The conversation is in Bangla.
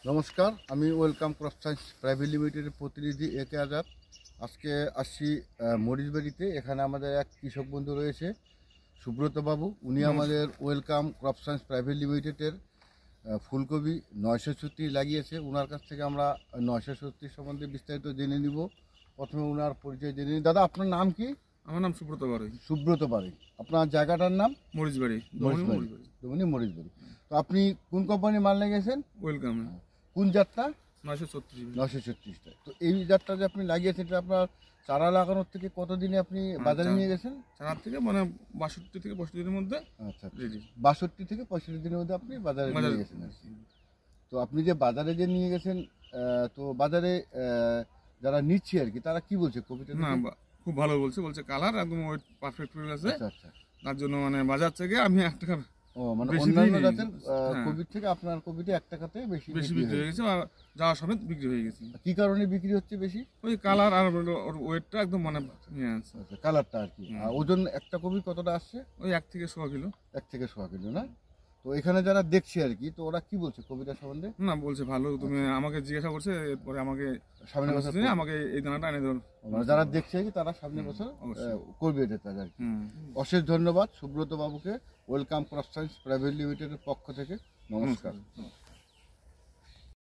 নমস্কার, আমি ওয়েলকাম ক্রপ সায়েন্স প্রাইভেট লিমিটেডের প্রতিনিধি একে আজাদ। আজকে আসছি মরিচবাড়িতে। এখানে আমাদের এক কৃষক বন্ধু রয়েছে, সুব্রত বাবু। উনি আমাদের ওয়েলকাম ক্রপ সায়েন্স প্রাইভেট লিমিটেডের ফুলকপি 936 লাগিয়েছে। ওনার কাছ থেকে আমরা 936 সম্বন্ধে বিস্তারিত জেনে নিব। প্রথমে ওনার পরিচয় জেনে নিই। দাদা, আপনার নাম কি? আমার নাম সুব্রত বাড়ি। সুব্রত বাড়ি। আপনার জায়গাটার নাম? মরিচবাড়ি, মরিচবাড়ি। তো আপনি কোন কোম্পানির মাল লাগিয়েছেন? ওয়েলকাম। কোন জাতটা? 936। 936টা। তো এই জাতটা যে আপনি লাগিয়েছেন, এটা আপনার চারা লাগানোর থেকে কতদিনে আপনি বাজারে নিয়ে গেছেন? চারা থেকে মানে 62 থেকে 65 দিনের মধ্যে। আচ্ছা, রেডি। 62 থেকে 65 দিনের মধ্যে আপনি বাজারে নিয়ে গেছেন আর কি। তো আপনি যে বাজারে নিয়ে গেছেন, তো বাজারে যারা নিচ্ছে আর কি, তারা কি বলছে কপিটা? না, খুব ভালো বলছে কালার একদম ওয়েট পারফেক্ট হয়ে গেছে। আচ্ছা আচ্ছা। তার জন্য মানে বাজার থেকে আমি 1 টাকা মানে বেশি অন্যান্য দিইনি। জাতের হ্যাঁ। কপির থেকে আপনার কপিটা 1 টাকাতে বেশি বিক্রি হয়ে গেছে আর যাওয়ার সমেত বিক্রি হয়ে গেছে। কি কারণে বিক্রি হচ্ছে বেশি? ওই কালার আর ওর ওয়েটটা একদম মানে নিয়ে আছে। আচ্ছা, কালারটা আর কি। আর ওজন একটা কপি কতটা আসছে? ওই 1 থেকে 1.5 কিলো। 1 থেকে 1.5 কিলো না? তো এখানে যারা দেখছে আর কি, তো ওরা কি বলছে কবিতা সম্বন্ধে? না, বলছে ভালো। তুমি আমাকে জিজ্ঞাসা করছে, এরপরে আমাকে সামনে বছর আমাকে এই দানাটা এনে ধর। মানে যারা দেখছে আর কি, তারা সামনে বছর করবে এটা আর কি। অশেষ ধন্যবাদ সুব্রত বাবুকে ওয়েলকাম ক্রপ সায়েন্স প্রাইভেট লিমিটেডের পক্ষ থেকে। নমস্কার।